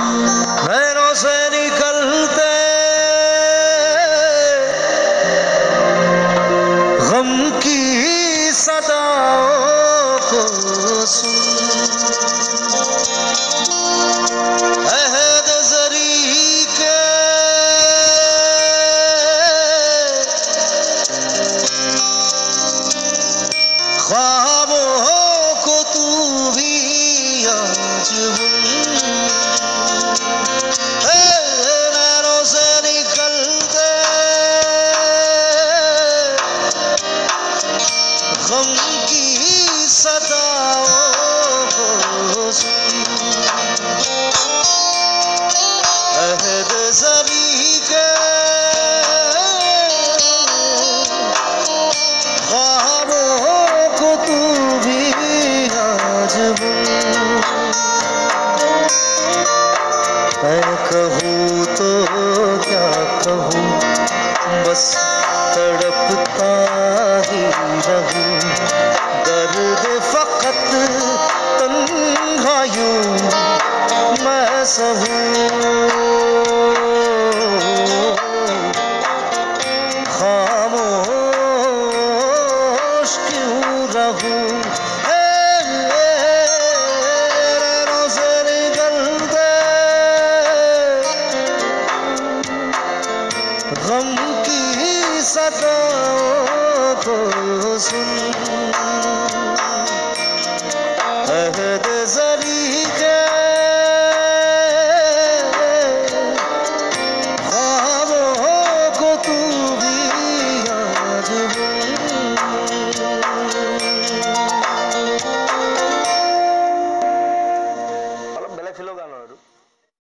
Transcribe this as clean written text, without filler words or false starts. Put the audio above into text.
नैनों से निकलते गम की सदाओं को सुन, अहद ज़री के ख्वाबों को तू भी आज बुन, नैनों से निकलते गम की सदाओं को सुन, अहद ज़री के ख्वाबों को तू भी आज बुन। मैं कहूँ तो क्या कहूँ, बस तड़पता ही रहूँ, दर्द फकत तन्हाइयों मैं सहूँ, खामोश क्यों रहूँ, नैनों से निकलते गम की सदाओं को सुन, अहद ज़री के ख्वाबों को तू भी आज बुन। অলপ বেলেগ ফিলৰ গান আৰু